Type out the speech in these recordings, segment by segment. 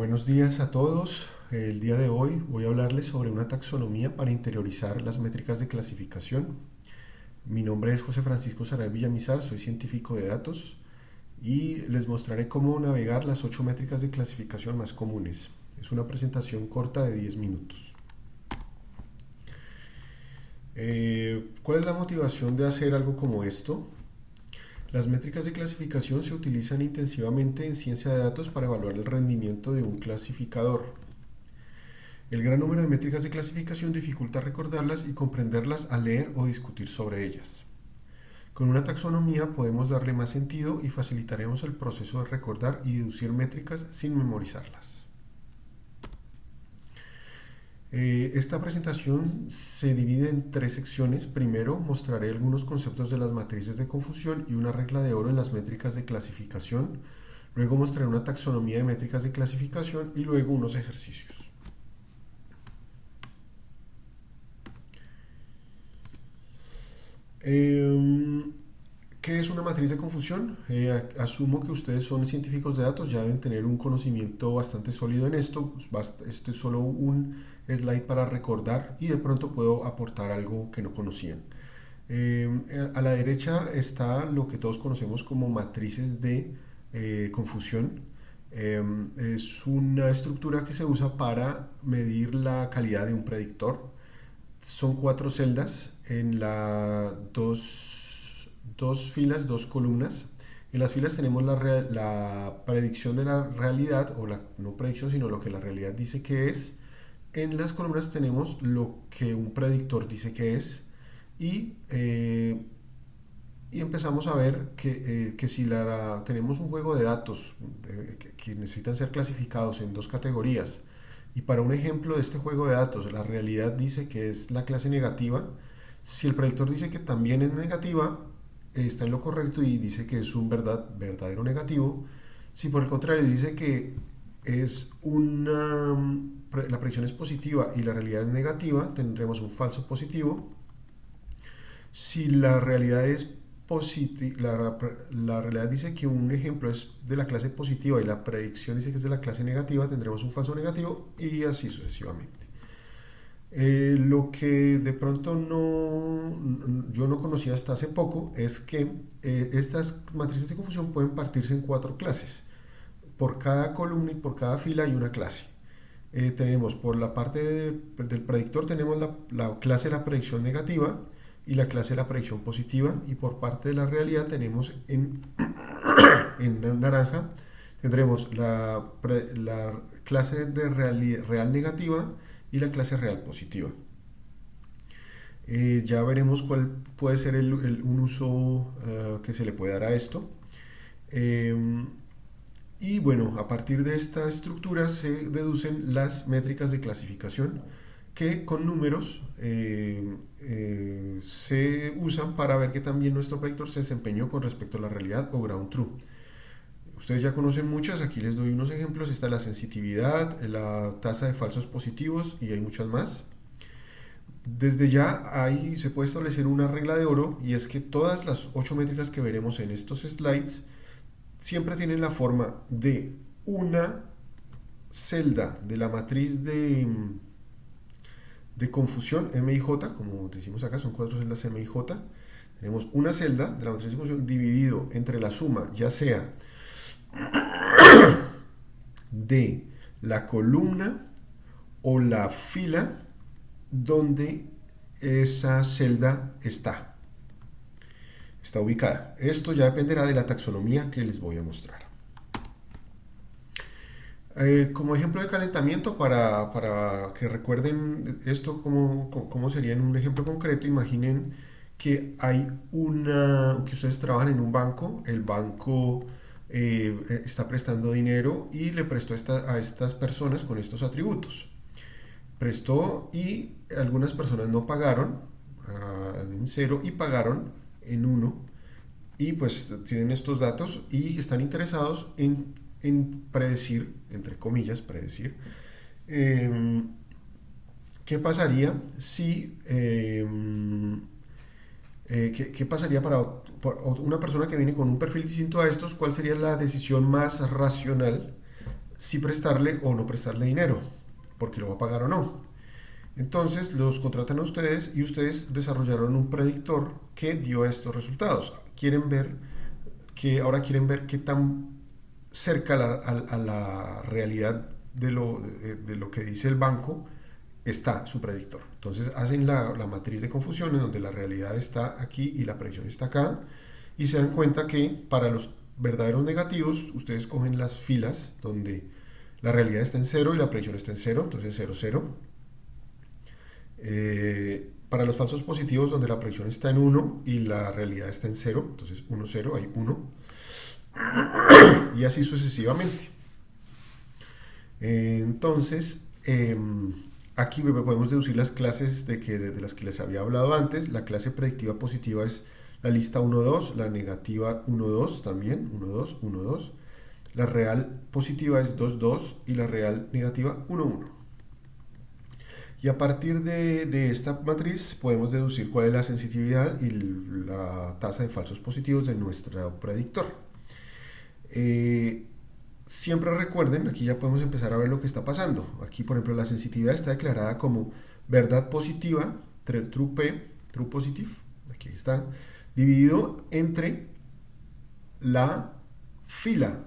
Buenos días a todos. El día de hoy voy a hablarles sobre una taxonomía para interiorizar las métricas de clasificación. Mi nombre es José Francisco Saray Villamizar, soy científico de datos y les mostraré cómo navegar las 8 métricas de clasificación más comunes. Es una presentación corta de 10 minutos. ¿Cuál es la motivación de hacer algo como esto? Las métricas de clasificación se utilizan intensivamente en ciencia de datos para evaluar el rendimiento de un clasificador. El gran número de métricas de clasificación dificulta recordarlas y comprenderlas al leer o discutir sobre ellas. Con una taxonomía podemos darle más sentido y facilitaremos el proceso de recordar y deducir métricas sin memorizarlas. Esta presentación se divide en 3 secciones. Primero, mostraré algunos conceptos de las matrices de confusión y una regla de oro en las métricas de clasificación. Luego mostraré una taxonomía de métricas de clasificación y luego unos ejercicios. ¿Qué es una matriz de confusión? Asumo que ustedes son científicos de datos, ya deben tener un conocimiento bastante sólido en esto. Este es solo un slide para recordar y de pronto puedo aportar algo que no conocían. A la derecha está lo que todos conocemos como matrices de confusión. Es una estructura que se usa para medir la calidad de un predictor. Son 4 celdas en dos filas, 2 columnas. En las filas tenemos la predicción de la realidad, o no predicción, sino lo que la realidad dice que es. En las columnas tenemos lo que un predictor dice que es. Y empezamos a ver que si tenemos un juego de datos que necesitan ser clasificados en 2 categorías, y para un ejemplo de este juego de datos, la realidad dice que es la clase negativa. Si el predictor dice que también es negativa, está en lo correcto y dice que es un verdadero negativo. Si por el contrario dice que la predicción es positiva y la realidad es negativa, tendremos un falso positivo. Si la realidad es la realidad dice que un ejemplo es de la clase positiva y la predicción dice que es de la clase negativa, tendremos un falso negativo y así sucesivamente. Lo que de pronto yo no conocía hasta hace poco es que estas matrices de confusión pueden partirse en 4 clases. Por cada columna y por cada fila hay una clase. Tenemos por la parte del predictor tenemos la clase de la predicción negativa y la clase de la predicción positiva, y por parte de la realidad tenemos en naranja tendremos la clase de real negativa y la clase real positiva. Ya veremos cuál puede ser un uso que se le puede dar a esto. Y bueno, a partir de esta estructura se deducen las métricas de clasificación que con números se usan para ver que también nuestro predictor se desempeñó con respecto a la realidad o ground true. Ustedes ya conocen muchas, aquí les doy unos ejemplos. Está la sensitividad, la tasa de falsos positivos y hay muchas más. Desde ya ahí se puede establecer una regla de oro, y es que todas las 8 métricas que veremos en estos slides siempre tienen la forma de una celda de la matriz de confusión MIJ, como decimos acá, son 4 celdas MIJ. Tenemos una celda de la matriz de confusión dividido entre la suma, ya sea de la columna o la fila donde esa celda está ubicada. Esto ya dependerá de la taxonomía que les voy a mostrar. Como ejemplo de calentamiento, para que recuerden esto cómo sería en un ejemplo concreto, imaginen que que ustedes trabajan en un banco. El banco está prestando dinero y le prestó a estas personas con estos atributos. Prestó y algunas personas no pagaron en 0 y pagaron en 1, y pues tienen estos datos y están interesados en predecir, entre comillas, qué pasaría si qué pasaría para una persona que viene con un perfil distinto a estos, cuál sería la decisión más racional si prestarle o no prestarle dinero, porque lo va a pagar o no. Entonces los contratan a ustedes y ustedes desarrollaron un predictor que dio estos resultados. Ahora quieren ver qué tan cerca a la realidad de lo que dice el banco está su predictor. Entonces hacen la matriz de confusión en donde la realidad está aquí y la predicción está acá, y se dan cuenta que para los verdaderos negativos ustedes cogen las filas donde la realidad está en 0 y la predicción está en 0, entonces 0, 0. Para los falsos positivos donde la predicción está en 1 y la realidad está en 0, entonces 1, 0, hay 1, y así sucesivamente. Entonces, aquí podemos deducir las clases de las que les había hablado antes. La clase predictiva positiva es la lista 1, 2, la negativa 1, 2 también, 1, 2, 1, 2. La real positiva es 2, 2 y la real negativa 1, 1. Y a partir de esta matriz podemos deducir cuál es la sensitividad y la tasa de falsos positivos de nuestro predictor. Siempre recuerden, aquí ya podemos empezar a ver lo que está pasando. Aquí, por ejemplo, la sensitividad está declarada como verdad positiva, true P, true positive, aquí está, dividido entre la fila,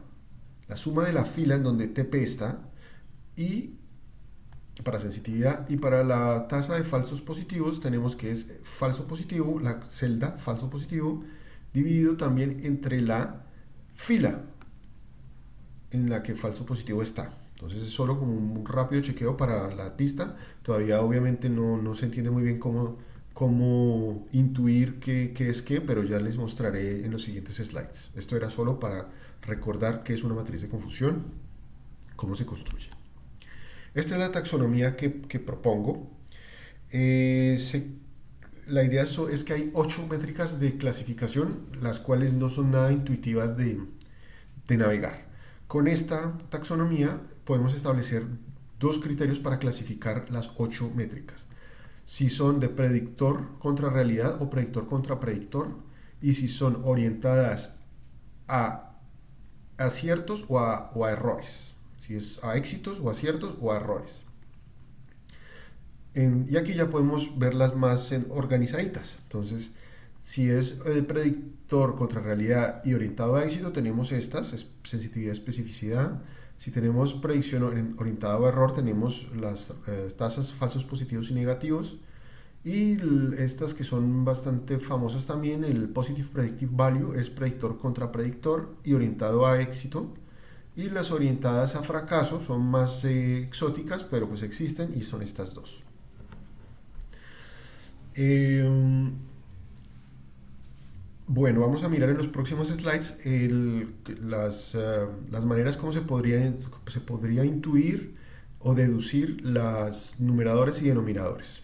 la suma de la fila en donde TP está, y para sensitividad, y para la tasa de falsos positivos tenemos que es falso positivo, la celda falso positivo, dividido también entre la fila en la que falso positivo está. Entonces es solo como un rápido chequeo para la pista. Todavía obviamente no se entiende muy bien cómo intuir qué es qué, pero ya les mostraré en los siguientes slides. Esto era solo para recordar qué es una matriz de confusión, cómo se construye. Esta es la taxonomía que propongo. La idea es que hay 8 métricas de clasificación, las cuales no son nada intuitivas de navegar. Con esta taxonomía podemos establecer 2 criterios para clasificar las 8 métricas. Si son de predictor contra realidad o predictor contra predictor, y si son orientadas a aciertos o a errores. Si es a éxitos o aciertos o a errores. Y aquí ya podemos verlas más organizaditas. Entonces, si es predictor contra realidad y orientado a éxito, tenemos estas, sensitividad, especificidad. Si tenemos predicción orientada a error, tenemos las tasas falsos positivos y negativos. Y estas que son bastante famosas también, el Positive Predictive Value es predictor contra predictor y orientado a éxito. Y las orientadas a fracaso son más exóticas, pero pues existen y son estas dos. Bueno, vamos a mirar en los próximos slides las maneras como se podría intuir o deducir los numeradores y denominadores.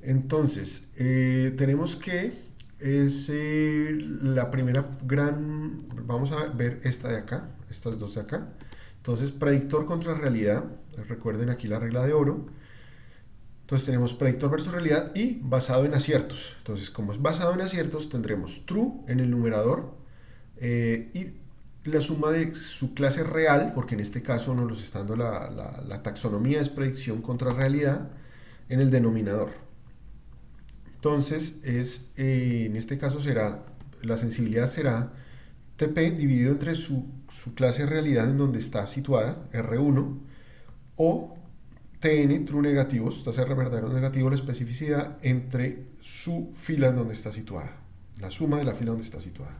Entonces, tenemos que la primera vamos a ver esta de acá, estas dos de acá. Entonces, predictor contra realidad, recuerden aquí la regla de oro. Entonces tenemos predictor versus realidad y basado en aciertos. Entonces, como es basado en aciertos, tendremos true en el numerador y la suma de su clase real, porque en este caso nos está dando la taxonomía es predicción contra realidad, en el denominador. Entonces, en este caso la sensibilidad será TP dividido entre su clase realidad en donde está situada, R1, o TN, true negativos, tasa de verdadero negativo, la especificidad entre su fila en donde está situada, la suma de la fila donde está situada.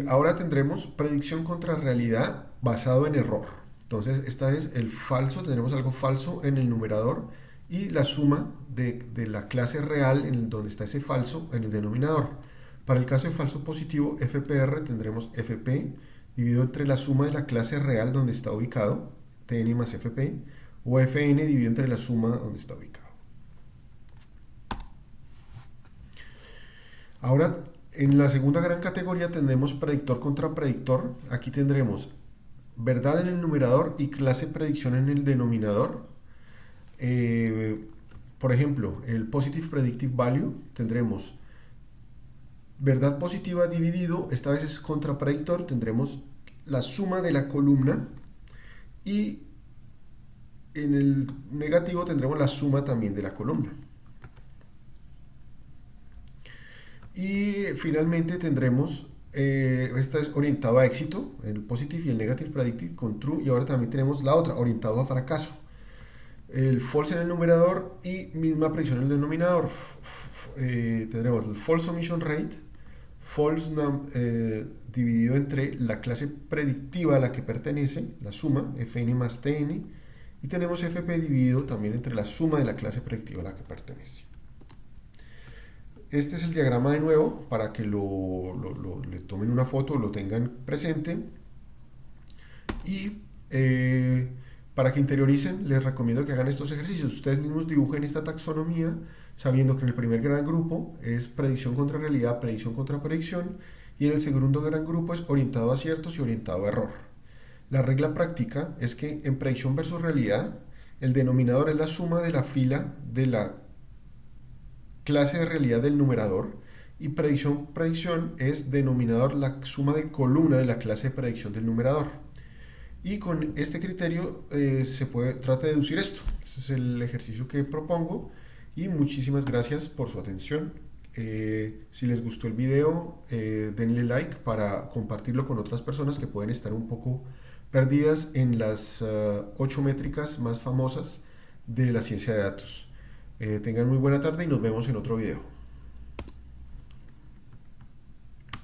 Ahora tendremos predicción contra realidad basado en error. Entonces, esta es el falso, tendremos algo falso en el numerador y la suma de la clase real en donde está ese falso en el denominador. Para el caso de falso positivo, FPR, tendremos FP dividido entre la suma de la clase real donde está ubicado, TN más FP, o FN dividido entre la suma donde está ubicado. Ahora, en la segunda gran categoría tendremos predictor contra predictor. Aquí tendremos verdad en el numerador y clase predicción en el denominador. Por ejemplo, el Positive Predictive Value tendremos verdad positiva dividido, esta vez es contrapredictor, tendremos la suma de la columna y en el negativo tendremos la suma también de la columna. Y finalmente tendremos, esta es orientado a éxito, el positive y el negative predicted con true, y ahora también tenemos la otra, orientado a fracaso. El false en el numerador y misma predicción en el denominador. Tendremos el false omission rate, false dividido entre la clase predictiva a la que pertenece, la suma, fn más tn, y tenemos fp dividido también entre la suma de la clase predictiva a la que pertenece. Este es el diagrama de nuevo para que le tomen una foto, lo tengan presente. Y para que interioricen, les recomiendo que hagan estos ejercicios. Ustedes mismos dibujen esta taxonomía, sabiendo que en el primer gran grupo es predicción contra realidad, predicción contra predicción, y en el segundo gran grupo es orientado a aciertos y orientado a error. La regla práctica es que en predicción versus realidad, el denominador es la suma de la fila de la clase de realidad del numerador, y predicción es denominador la suma de columna de la clase de predicción del numerador. Y con este criterio trata de deducir esto. Este es el ejercicio que propongo y muchísimas gracias por su atención. Si les gustó el video, denle like para compartirlo con otras personas que pueden estar un poco perdidas en las 8 métricas más famosas de la ciencia de datos. Tengan muy buena tarde y nos vemos en otro video.